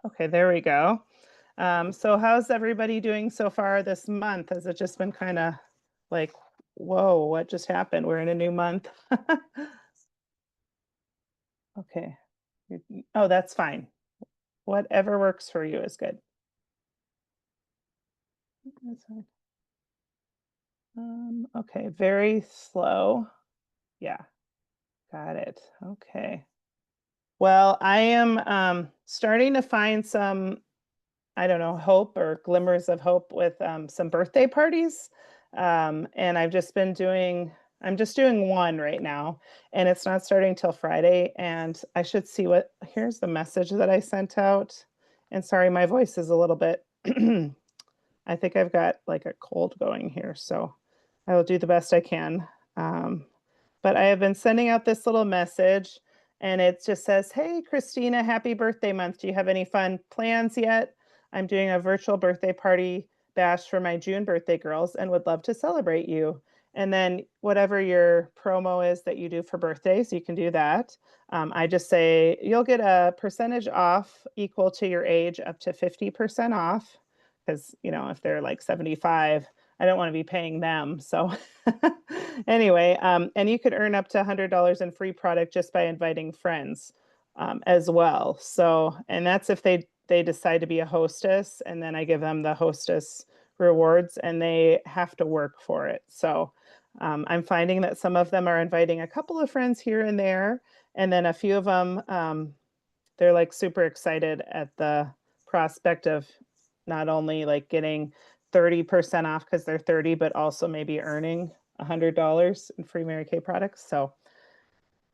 Okay, there we go. So how's everybody doing so far this month? Has it just been kind of like, whoa, what just happened? We're in a new month. Okay. Oh, that's fine. Whatever works for you is good. That's fine. Okay, very slow. Yeah, got it. Okay. Well, I am starting to find some, I don't know, hope or glimmers of hope with some birthday parties. And I'm just doing one right now, and it's not starting till Friday. And I should see here's the message that I sent out. And sorry, my voice is a little bit, I think I've got like a cold going here. So I will do the best I can. Um, but I have been sending out this little message, and it just says, "Hey, Christina, happy birthday month. Do you have any fun plans yet? I'm doing a virtual birthday party bash for my June birthday girls and would love to celebrate you." And then whatever your promo is that you do for birthdays, you can do that. I just say you'll get a percentage off equal to your age up to 50% off. Because, if they're like 75, I don't want to be paying them. So anyway, and you could earn up to $100 in free product just by inviting friends as well. So, and that's if they decide to be a hostess, and then I give them the hostess rewards, and they have to work for it. So, I'm finding that some of them are inviting a couple of friends here and there, and then a few of them, they're like super excited at the prospect of not only like getting 30% off because they're 30, but also maybe earning $100 in free Mary Kay products. So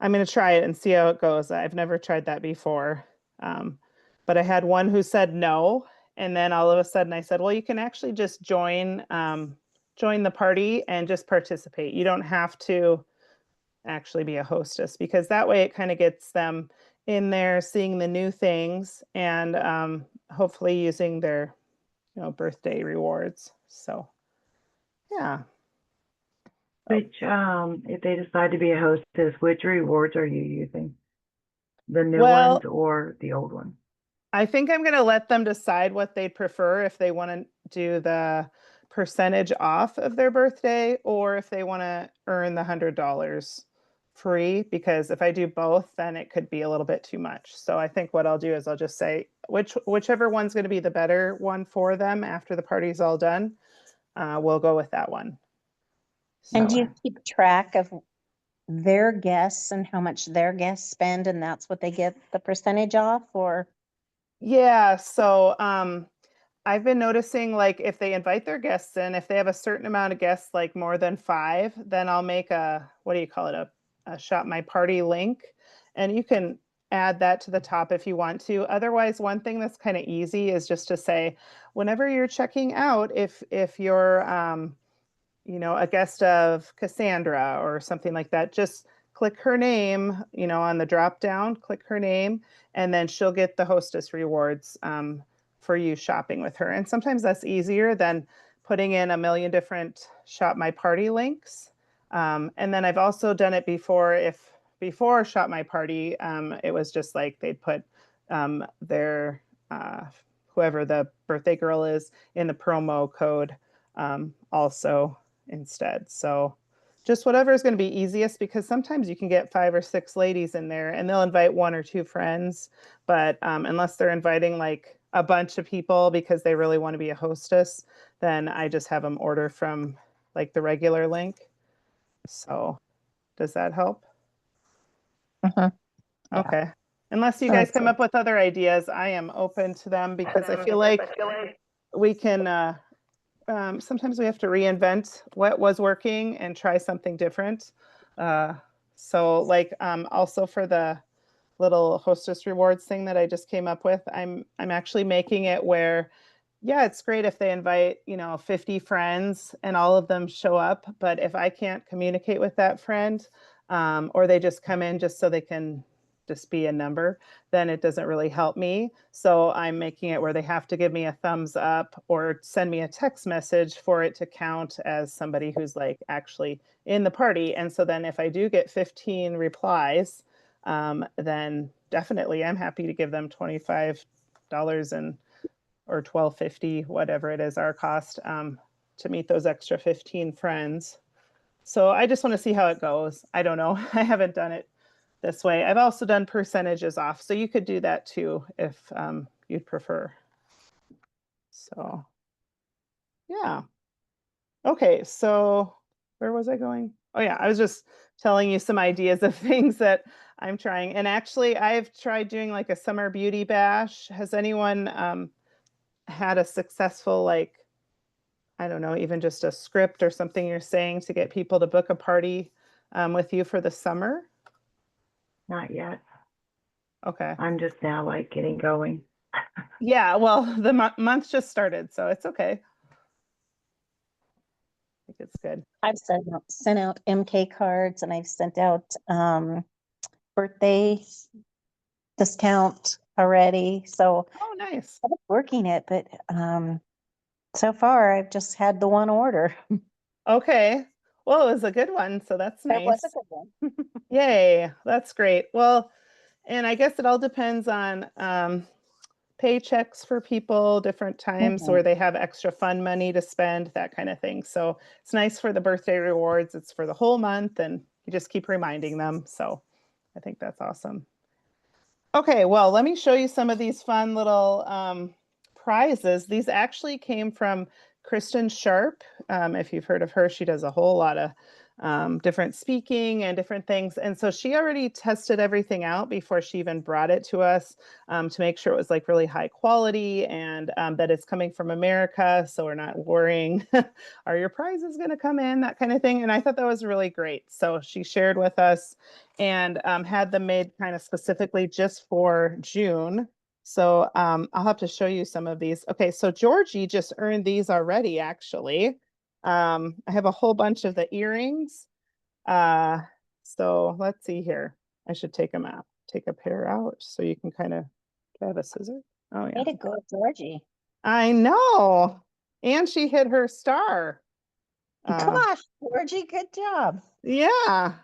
I'm going to try it and see how it goes. I've never tried that before. Um, but I had one who said no. And then all of a sudden I said, well, you can actually just join the party and just participate. You don't have to actually be a hostess, because that way it kind of gets them in there seeing the new things, and hopefully using their birthday rewards. So yeah. Which, if they decide to be a hostess, which rewards are you using? The new ones Well, or the old ones? I think I'm going to let them decide what they prefer, if they want to do the percentage off of their birthday or if they want to earn the $100 free, because if I do both, then it could be a little bit too much. So I think what I'll do is I'll just say whichever one's going to be the better one for them after the party's all done, we'll go with that one. And do So you keep track of their guests and how much their guests spend, and that's what they get the percentage off? Or yeah, so I've been noticing, like, if they invite their guests in, if they have a certain amount of guests, like more than 5, then I'll make what do you call it? A Shop My Party link. And you can add that to the top if you want to. Otherwise, one thing that's kind of easy is just to say, whenever you're checking out, if you're, a guest of Cassandra or something like that, just click her name, on the drop down, click her name, and then she'll get the hostess rewards for you shopping with her. And sometimes that's easier than putting in a million different Shop My Party links. And then I've also done it before. If before Shop My Party, it was just like they'd put their whoever the birthday girl is in the promo code also instead. So just whatever is going to be easiest, because sometimes you can get 5 or 6 ladies in there and they'll invite 1 or 2 friends. But unless they're inviting like a bunch of people because they really want to be a hostess, then I just have them order from like the regular link. So does that help? yeah. Okay. Unless you guys That's come up with other ideas, I am open to them, because I feel like we can sometimes we have to reinvent what was working and try something different. Uh, so like also for the little hostess rewards thing that I just came up with, I'm actually making it where, yeah, it's great if they invite, 50 friends and all of them show up. But if I can't communicate with that friend, or they just come in just so they can just be a number, then it doesn't really help me. So I'm making it where they have to give me a thumbs up or send me a text message for it to count as somebody who's like actually in the party. And so then if I do get 15 replies, then definitely I'm happy to give them 25 and or $12.50, whatever it is, our cost, to meet those extra 15 friends. So I just want to see how it goes. I don't know. I haven't done it this way. I've also done percentages off, so you could do that too if you'd prefer. So yeah. Okay, so where was I going? Oh yeah, I was just telling you some ideas of things that I'm trying. And actually, I've tried doing like a summer beauty bash. Has anyone had a successful, like, I don't know, even just a script or something you're saying to get people to book a party with you for the summer? Not yet. Okay. I'm just now like getting going. Yeah, well, the month just started, so it's okay. I think it's good. I've sent out MK cards and I've sent out birthday discount already. So Oh, nice. I'm working it, but so far I've just had the one order. Okay. Well, it was a good one, so that's That was a nice. good one. Yay, that's great. Well, and I guess it all depends on paychecks for people, different times where they have extra fund money to spend, that kind of thing. So it's nice for the birthday rewards. It's for the whole month, and you just keep reminding them. So I think that's awesome. Okay, well, let me show you some of these fun little prizes. These actually came from Kristen Sharp. If you've heard of her, she does a whole lot of different speaking and different things. And so she already tested everything out before she even brought it to us to make sure it was like really high quality and that it's coming from America. So we're not worrying, are your prizes going to come in, that kind of thing. And I thought that was really great. So she shared with us and had them made kind of specifically just for June. So I'll have to show you some of these. Okay, so Georgie just earned these already, actually. I have a whole bunch of the earrings. So let's see here. I should take them out, take a pair out so you can kind of, do I have a scissor? Oh yeah. Way to go, Georgie. I know. And she hit her star. Gosh, Georgie, good job. Yeah.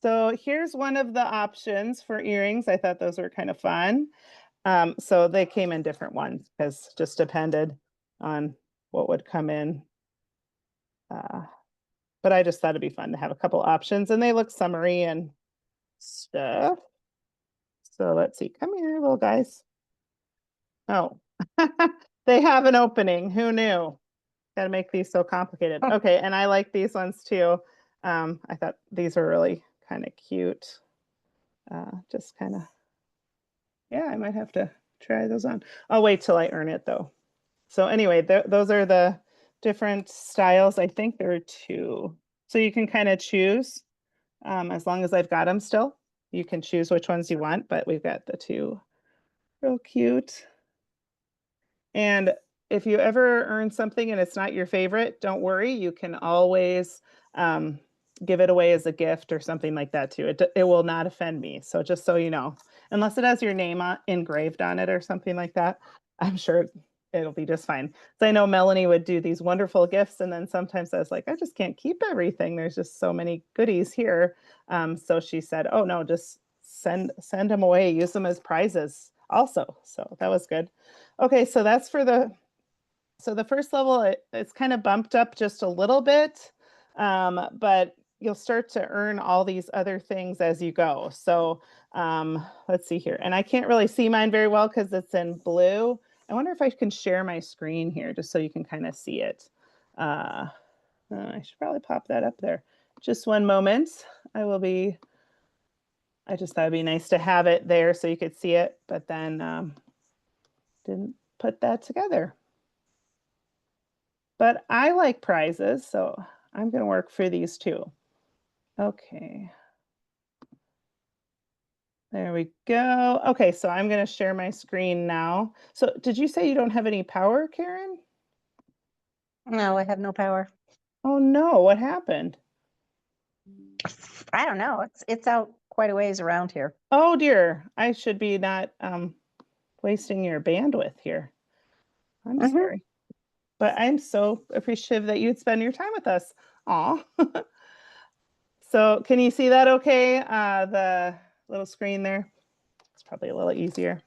So here's one of the options for earrings. I thought those were kind of fun. So they came in different ones because just depended on what would come in. But I just thought it'd be fun to have a couple options and they look summery and stuff. So let's see. Come here, little guys. Oh, they have an opening. Who knew? Got to make these so complicated. Okay, and I like these ones too. I thought these were really kind of cute. Just kind of, yeah, I might have to try those on. I'll wait till I earn it though. So anyway, those are the different styles. I think there are two. So you can kind of choose as long as I've got them still. You can choose which ones you want, but we've got the two. Real cute. And if you ever earn something and it's not your favorite, don't worry. You can always give it away as a gift or something like that too. It will not offend me. So just so you know, unless it has your name engraved on it or something like that, I'm sure it'll be just fine. So I know Melanie would do these wonderful gifts. And then sometimes I was like, I just can't keep everything. There's just so many goodies here. So she said, oh no, just send them away, use them as prizes also. So that was good. Okay, so that's for the first level, it's kind of bumped up just a little bit, but you'll start to earn all these other things as you go. So let's see here. And I can't really see mine very well because it's in blue. I wonder if I can share my screen here just so you can kind of see it. I should probably pop that up there. Just one moment. I just thought it'd be nice to have it there so you could see it, but then didn't put that together. But I like prizes, so I'm going to work for these too. Okay. There we go. Okay, so I'm going to share my screen now. So did you say you don't have any power, Karen? No, I have no power. Oh no, what happened? I don't know. It's out quite a ways around here. Oh dear, I should be not wasting your bandwidth here. I'm sorry. But I'm so appreciative that you'd spend your time with us. Aw. So can you see that okay? The little screen there? It's probably a little easier.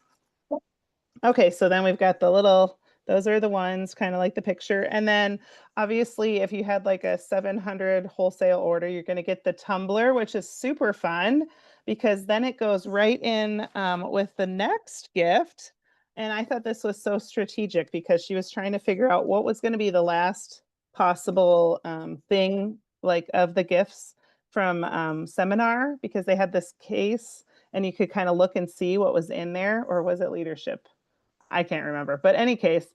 Okay, so then we've got the little, those are the ones kind of like the picture. And then obviously if you had like a 700 wholesale order, you're going to get the tumbler, which is super fun because then it goes right in with the next gift. And I thought this was so strategic because she was trying to figure out what was going to be the last possible thing like of the gifts from seminar because they had this case and you could kind of look and see what was in there, or was it leadership? I can't remember, but any case,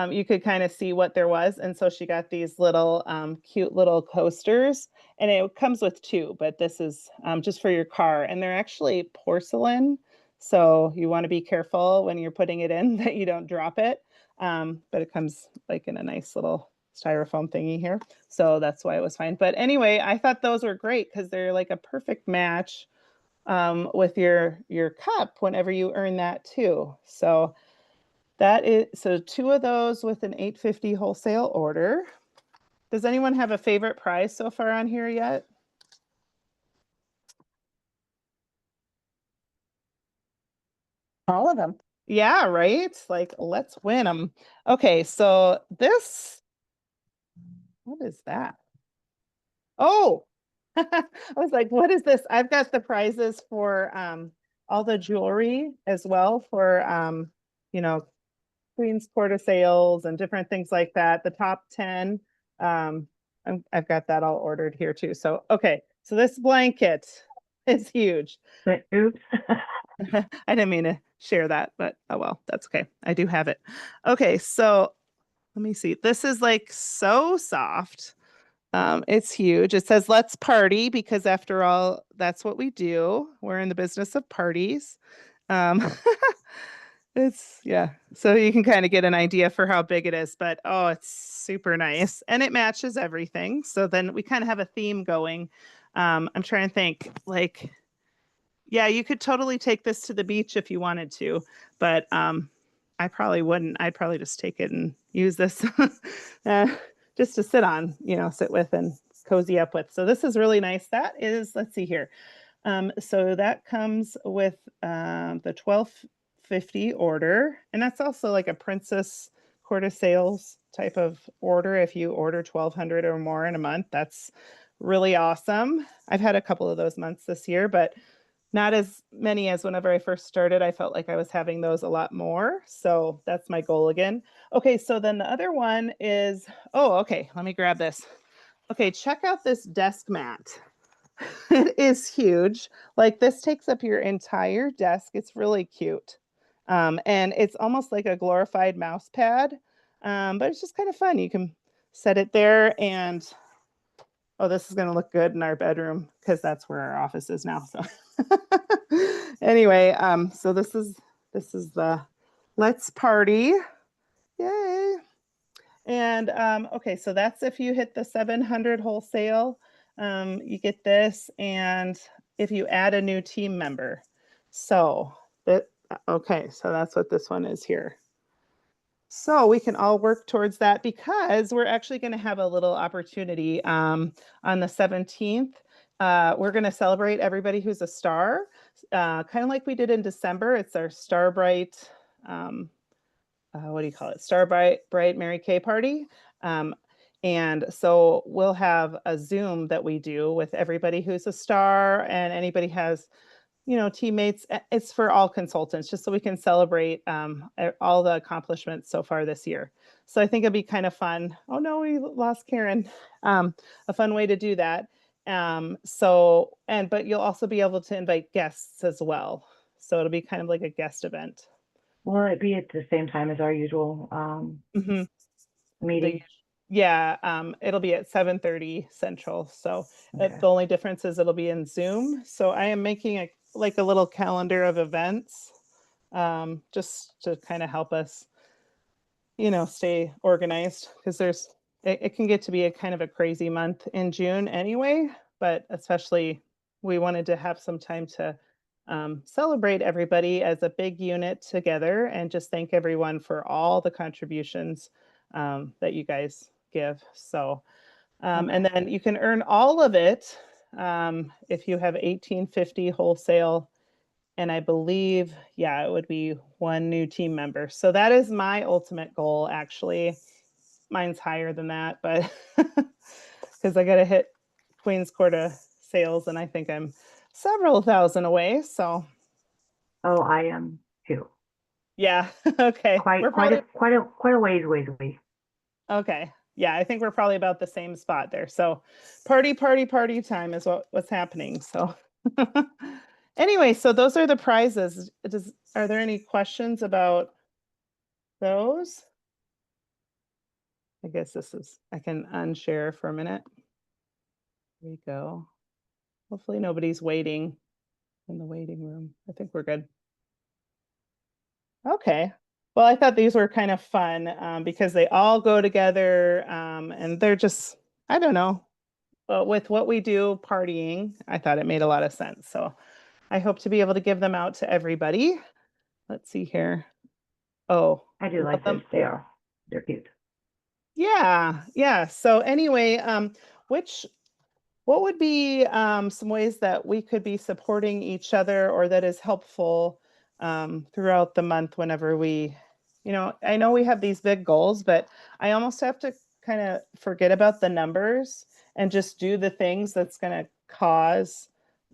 you could kind of see what there was. And so she got these little cute little coasters, and it comes with two, but this is just for your car. And they're actually porcelain. So you want to be careful when you're putting it in that you don't drop it. But it comes like in a nice little styrofoam thingy here. So that's why it was fine. But anyway, I thought those were great because they're like a perfect match with your cup whenever you earn that too. So that is, so two of those with an 850 wholesale order. Does anyone have a favorite prize so far on here yet? All of them. Yeah, right? Like, let's win them. Okay, so this, what is that? Oh, I was like, what is this? I've got the prizes for all the jewelry as well for, you know, Queen's Quarter sales and different things like that. The top 10. I've got that all ordered here too. So, okay. So this blanket is huge. But oops. I didn't mean to share that, but oh well, that's okay. I do have it. Okay. So let me see. This is like so soft. It's huge. It says let's party because after all, that's what we do. We're in the business of parties. Um, It's yeah. So you can kind of get an idea for how big it is, but oh, it's super nice and it matches everything. So then we kind of have a theme going. I'm trying to think like, yeah, you could totally take this to the beach if you wanted to, but I probably wouldn't. I'd probably just take it and use this uh, just to sit on, sit with and cozy up with. So this is really nice. That is, let's see here. So that comes with the 1250 order, and that's also like a Princess Quarter Sales type of order. If you order 1200 or more in a month, that's really awesome. I've had a couple of those months this year, but not as many as whenever I first started. I felt like I was having those a lot more. So that's my goal again. Okay, so then the other one is, oh, okay, let me grab this. Okay, check out this desk mat. It is huge. Like this takes up your entire desk. It's really cute. And it's almost like a glorified mouse pad. But it's just kind of fun. You can set it there and oh, this is going to look good in our bedroom because that's where our office is now. So anyway, so this is the let's party. Yay. And okay, so that's if you hit the 700 wholesale, you get this. And if you add a new team member. So that, okay, so that's what this one is here. So we can all work towards that because we're actually going to have a little opportunity on the 17th. We're going to celebrate everybody who's a star, kind of like we did in December. It's our Star Bright what do you call it? Star Bright Mary Kay party. And so we'll have a Zoom that we do with everybody who's a star and anybody has, teammates. It's for all consultants, just so we can celebrate all the accomplishments so far this year. So I think it'd be kind of fun. Oh no, we lost Karen. A fun way to do that. But you'll also be able to invite guests as well. So it'll be kind of like a guest event. Will it be at the same time as our usual Mhm. meeting? It'll be at 7:30 Central. So Okay. the only difference is it'll be in Zoom. So I am making a little calendar of events, just to kind of help us, stay organized because it can get to be a kind of a crazy month in June anyway, but especially we wanted to have some time to celebrate everybody as a big unit together and just thank everyone for all the contributions that you guys give. So, and then you can earn all of it if you have 1850 wholesale And I believe, yeah, it would be one new team member. So that is my ultimate goal, actually. Mine's higher than that, but because I got to hit Queen's Quarter sales, and I think I'm several thousand away. So Oh, I am too. yeah, okay. We're probably Quite a ways away. okay. Yeah, I think we're probably about the same spot there. So party, party, party time is what's happening. So anyway, so those are the prizes. Are there any questions about those? I guess I can unshare for a minute. There we go. Hopefully nobody's waiting in the waiting room. I think we're good. Okay. Well, I thought these were kind of fun because they all go together and they're just, I don't know, but with what we do partying, I thought it made a lot of sense. So I hope to be able to give them out to everybody. Let's see here. Oh, I do love like them. those. They're cute. Yeah, yeah. So anyway, which what would be some ways that we could be supporting each other or that is helpful throughout the month whenever I know we have these big goals, but I almost have to kind of forget about the numbers and just do the things that's going to cause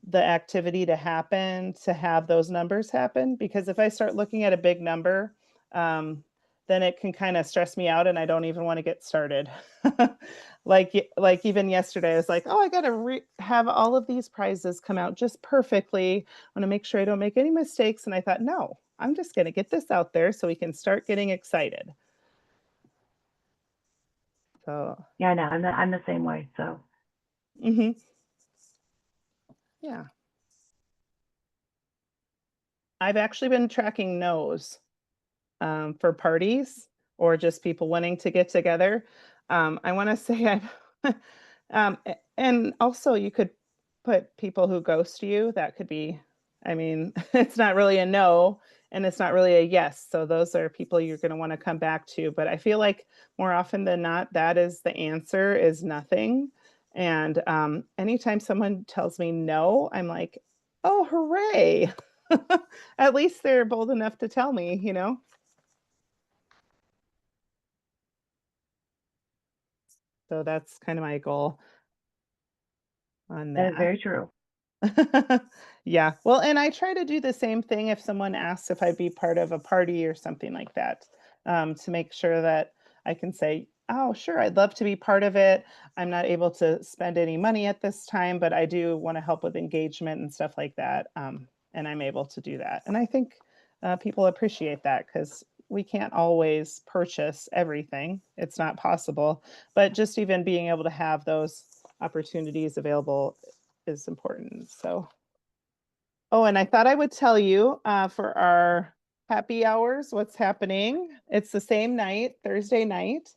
the activity to happen, to have those numbers happen. Because if I start looking at a big number, then it can kind of stress me out and I don't even want to get started. Like even yesterday, I was like, oh, I got to have all of these prizes come out just perfectly. I want to make sure I don't make any mistakes. And I thought, no, I'm just going to get this out there so we can start getting excited. So, Yeah, no, I'm the same way. So, yeah. I've actually been tracking no's for parties or just people wanting to get together. I want to say and also you could put people who ghost you. That could be, I mean, it's not really a no and it's not really a yes. So those are people you're going to want to come back to. But I feel like more often than not, that is the answer is nothing. And anytime someone tells me no, I'm like, oh, hooray. At least they're bold enough to tell me, So that's kind of my goal on that is that. very true. Yeah. Well, and I try to do the same thing if someone asks if I'd be part of a party or something like that, to make sure that I can say, oh, sure, I'd love to be part of it. I'm not able to spend any money at this time, but I do want to help with engagement and stuff like that. And I'm able to do that. And I think people appreciate that because we can't always purchase everything. It's not possible. But just even being able to have those opportunities available is important. So, oh, and I thought I would tell you for our happy hours what's happening. It's the same night, Thursday night.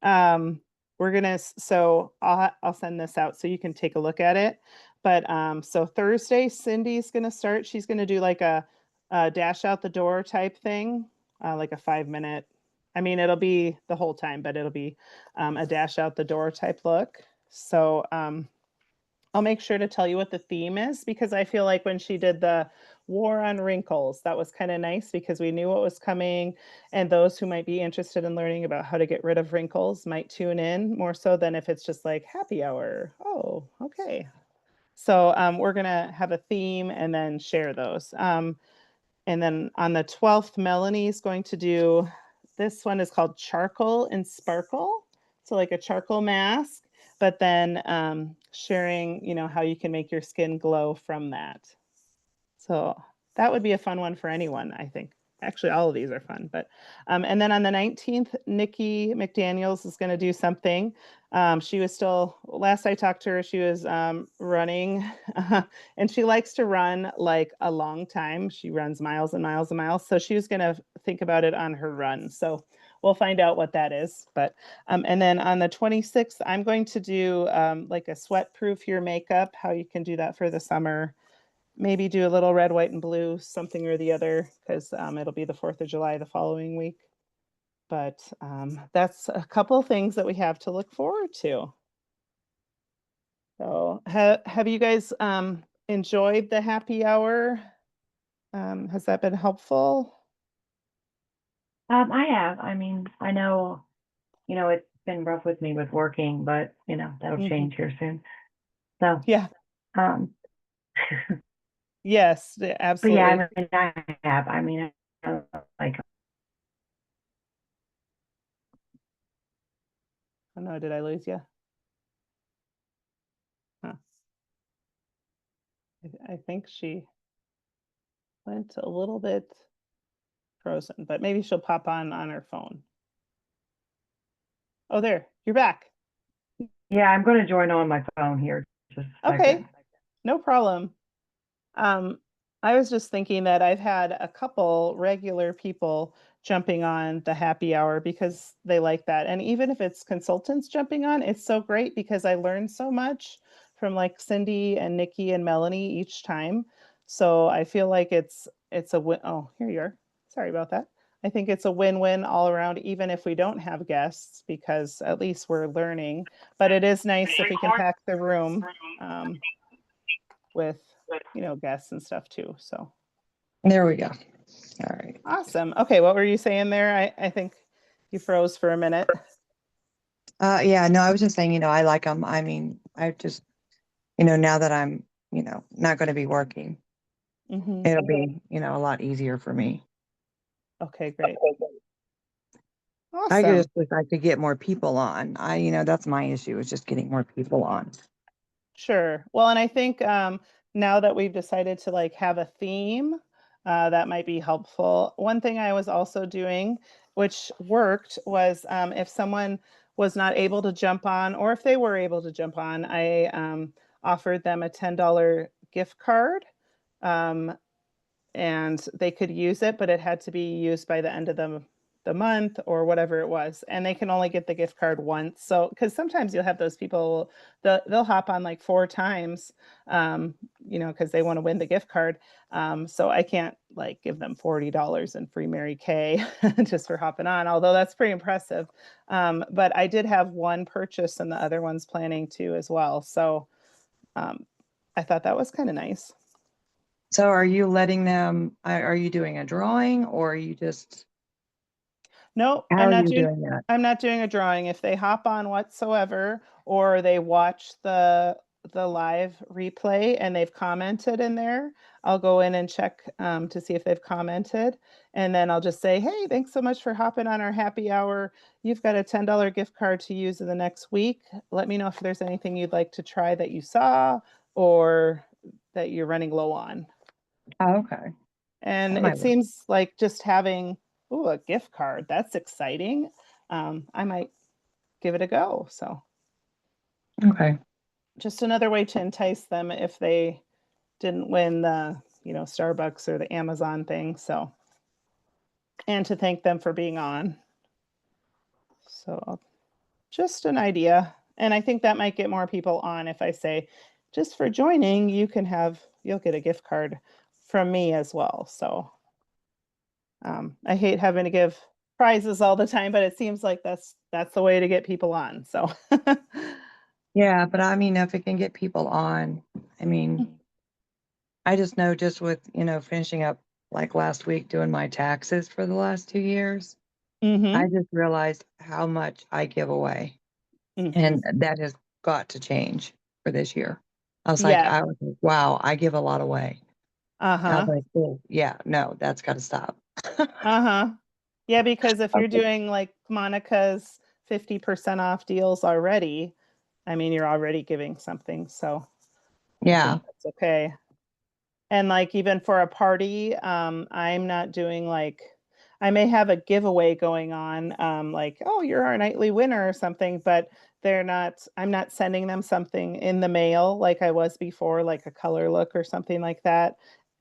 We're gonna so I'll send this out so you can take a look at it. But so Thursday, Cindy's gonna start. She's gonna do like a dash out the door type thing, like a 5 minute. I mean, it'll be the whole time, but it'll be a dash out the door type look. So I'll make sure to tell you what the theme is because I feel like when she did the War on Wrinkles, that was kind of nice because we knew what was coming. And those who might be interested in learning about how to get rid of wrinkles might tune in more so than if it's just like happy hour. Oh, okay. So we're going to have a theme and then share those. And then on the 12th, Melanie is going to do, this one is called Charcoal and Sparkle. So like a charcoal mask, but then sharing, how you can make your skin glow from that. So that would be a fun one for anyone, I think. Actually, all of these are fun, but and then on the 19th, Nikki McDaniels is going to do something. She was still, last I talked to her, she was running and she likes to run like a long time. She runs miles and miles and miles. So she was going to think about it on her run. So we'll find out what that is. But and then on the 26th, I'm going to do like a sweat proof your makeup, how you can do that for the summer. Maybe do a little red, white, and blue, something or the other, because it'll be the 4th of July the following week. But that's a couple things that we have to look forward to. So have you guys enjoyed the happy hour Has that been helpful? I have. I mean, I know, it's been rough with me with working, but that'll Mhm. change here soon. So, Yeah, um, yes, but yeah, absolutely. I mean, I have. I mean, like, Oh no, did I lose you? Huh. I think she went a little bit frozen, but maybe she'll pop on her phone. Oh, there, you're back. yeah, I'm going to join on my phone here just a Okay, second. no problem. Um, I was just thinking that I've had a couple regular people jumping on the happy hour because they like that. And even if it's consultants jumping on, it's so great because I learned so much from like Cindy and Nikki and Melanie each time. So I feel like it's a win. Oh, here you are. Sorry about that. I think it's a win-win all around, even if we don't have guests, because at least we're learning. But it is nice if we can pack the room with guests and stuff too. So There we go. All right. awesome. Okay, what were you saying there? I think you froze for a minute. Yeah, no, I was just saying, I like them. I mean, I just, now that I'm, not going to be working, Hmm. it'll be, a lot easier for me. Okay, great. I Awesome. just wish I could get more people on. That's my issue is just getting more people on. Sure. Well, and I think now that we've decided to like have a theme, that might be helpful. One thing I was also doing, which worked, was if someone was not able to jump on, or if they were able to jump on, I offered them a $10 gift card. Um, and they could use it, but it had to be used by the end of the month or whatever it was. And they can only get the gift card once. So, because sometimes you'll have those people, they'll hop on like 4 times, because they want to win the gift card. So I can't like give them $40 in free Mary Kay just for hopping on, although that's pretty impressive. But I did have one purchase and the other one's planning to as well. So um, I thought that was kind of nice. So are you letting them, are you doing a drawing or are you just, No, how are you doing that? I'm not doing a drawing. If they hop on whatsoever or they watch the live replay and they've commented in there, I'll go in and check to see if they've commented. And then I'll just say, hey, thanks so much for hopping on our happy hour. You've got a $10 gift card to use in the next week. Let me know if there's anything you'd like to try that you saw or that you're running low on. Oh, okay. And That might it work. seems like just having, ooh, a gift card, that's exciting. I might give it a go. So Okay. just another way to entice them if they didn't win the, Starbucks or the Amazon thing. So, and to thank them for being on. So just an idea. And I think that might get more people on if I say, just for joining, you'll get a gift card from me as well. So I hate having to give prizes all the time, but it seems like that's the way to get people on. So Yeah, but I mean, if it can get people on, I mean, I just know just with, finishing up like last week doing my taxes for the last 2 years, I hmm just realized how much I give away. hmm And that has got to change for this year. Yes. I was like, wow, I give a lot away. I was Uh-huh. like, oh, yeah, no, that's got to stop. Uh-huh. Yeah, because if you're Okay. doing like Monica's 50% off deals already, I mean, you're already giving something. So I think Yeah. that's okay. And like even for a party, I'm not doing like I may have a giveaway going on, like, oh, you're our nightly winner or something, but I'm not sending them something in the mail like I was before, like a color look or something like that,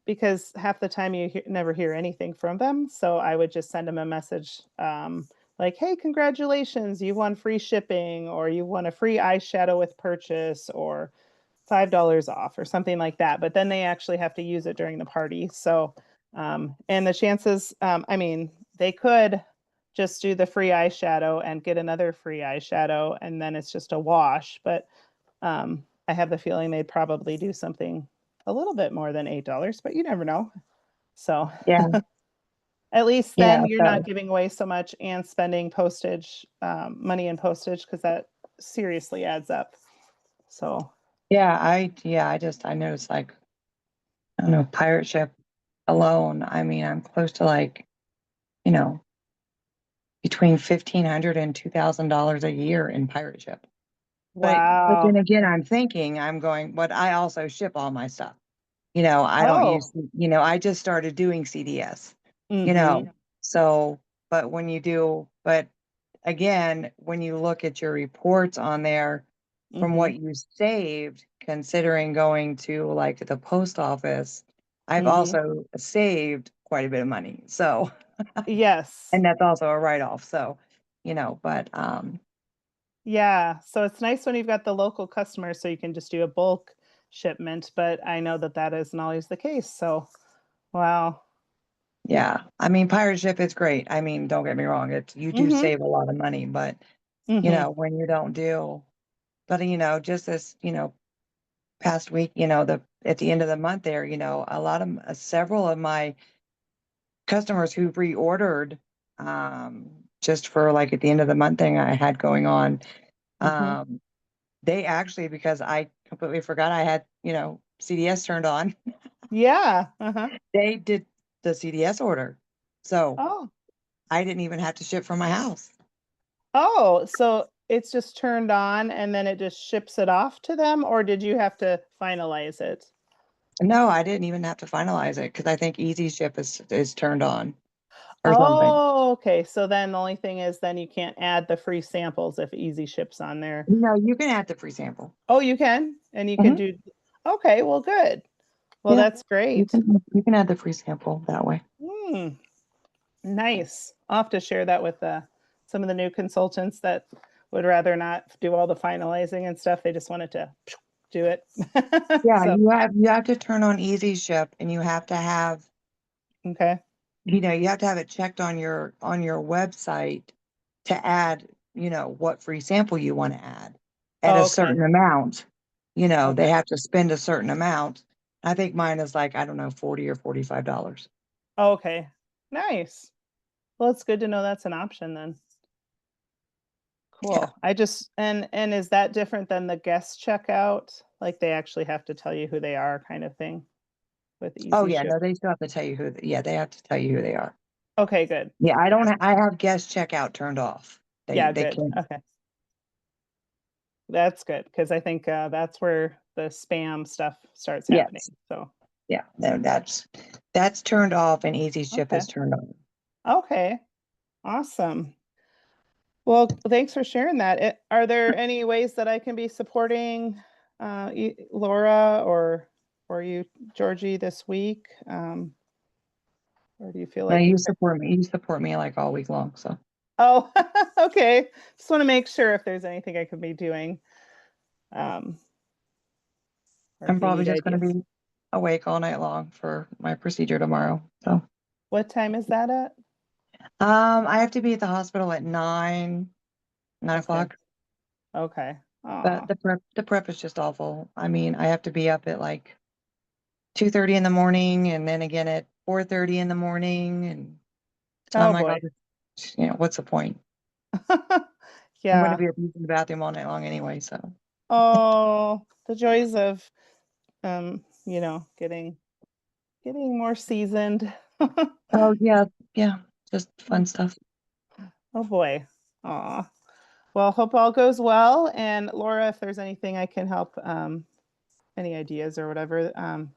because half the time you never hear anything from them. So I would just send them a message, like, hey, congratulations, you won free shipping, or you won a free eyeshadow with purchase, or $5 off or something like that. But then they actually have to use it during the party. So, and the chances, I mean, they could just do the free eyeshadow and get another free eyeshadow, and then it's just a wash. But I have the feeling they'd probably do something a little bit more than $8, but you never know. So Yeah, at least yeah, then you're so, not giving away so much and spending postage, money in postage, because that seriously adds up. So, I noticed like, I don't know, pirate ship alone, I mean, I'm close to like, you know, between $1,500 and $2,000 a year in pirate ship. But then wow. again, I'm going, but I also ship all my stuff. I don't Oh, use, I just started doing CDS, you mm-hmm, know, so, but again, when you look at your reports on there from mm-hmm, what you saved, considering going to like the post office, I've mm-hmm. also saved quite a bit of money. So, Yes. and that's also a write-off. So, but, Yeah. So it's nice when you've got the local customers so you can just do a bulk shipment, but I know that that isn't always the case. So, wow. yeah, I mean, pirate ship is great. I mean, don't get me wrong. You do Mm-hmm, save a lot of money, but mm-hmm, when you don't do, but just this, past week, at the end of the month there, a lot of, several of my customers who reordered, just for like at the end of the month thing I had going on, mm-hmm. um, they actually, because I completely forgot I had, CDS turned on, Yeah. Uh-huh. they did the CDS order. So Oh. I didn't even have to ship from my house. Oh, so it's just turned on and then it just ships it off to them, or did you have to finalize it? No, I didn't even have to finalize it because I think Easy Ship is turned on or something. Oh, okay. So then the only thing is then you can't add the free samples if Easy Ships on there. No, you can add the free sample. Oh, you can? And you can Mhm. do, okay, well, good. Well, Yeah, that's great. you can add the free sample that way. Hmm, nice. I'll have to share that with some of the new consultants that would rather not do all the finalizing and stuff. They just wanted to do it. Yeah, So, you have to turn on Easy Ship and you have to have, okay. you have to have it checked on your website to add, what free sample you want to add at a Oh, okay. certain amount. They Okay. have to spend a certain amount. I think mine is like, I don't know, 40 or $45. Okay. Nice. Well, it's good to know that's an option then. Yeah. Cool. I just and is that different than the guest checkout? Like they actually have to tell you who they are kind of thing with Oh Easy yeah, Ship? no, they still have to tell you yeah, they have to tell you who they are. Okay, good. Yeah, I don't Yeah. I have guest checkout turned off. Yeah, They good. can't. Okay. That's good because I think that's where the spam stuff starts happening. Yes. So, Yeah, no, that's turned off and Easy Ship okay. is turned on. Okay. Awesome. Well, thanks for sharing that. Are there any ways that I can be supporting Laura or you, Georgie, this week? Or do you feel No, like you could? you support me like all week long, so Oh, okay. Just want to make sure if there's anything I could be doing, um, or I'm if you probably need just gonna ideas. be awake all night long for my procedure tomorrow. So What time is that at? I have to be at the hospital at 9 Okay. o'clock. Okay. But Oh, the prep is just awful. I mean, I have to be up at like 2:30 in the morning and then again at 4:30 in the morning. And so I'm oh like, boy. what's the point? I'm going to Yeah. be abusing the bathroom all night long anyway. So, Oh, the joys of getting more seasoned. oh, yeah, yeah, just fun Oh stuff. boy. Aw. Well, hope all goes well. And Laura, if there's anything I can help, any ideas or whatever,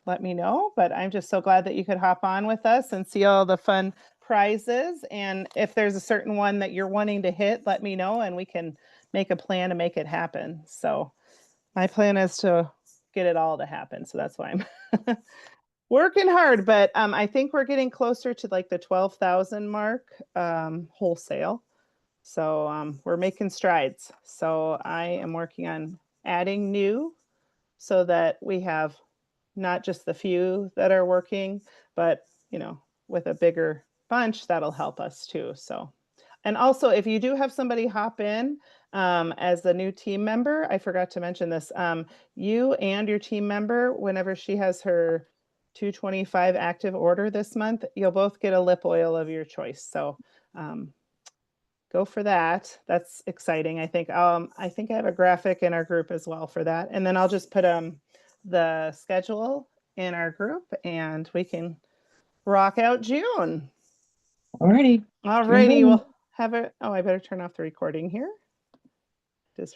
let me know. But I'm just so glad that you could hop on with us and see all the fun prizes. And if there's a certain one that you're wanting to hit, let me know and we can make a plan to make it happen. So my plan is to get it all to happen. So that's why I'm working hard. But I think we're getting closer to like the 12,000 mark wholesale. So we're making strides. So I am working on adding new so that we have not just the few that are working, but with a bigger bunch, that'll help us too. So, and also if you do have somebody hop in as a new team member, I forgot to mention this. You and your team member, whenever she has her 225 active order this month, you'll both get a lip oil of your choice. So go for that. That's exciting. I think I have a graphic in our group as well for that. And then I'll just put the schedule in our group and we can rock out June. Alrighty. Alrighty, June. we'll have a, oh, I better turn off the recording here. Just real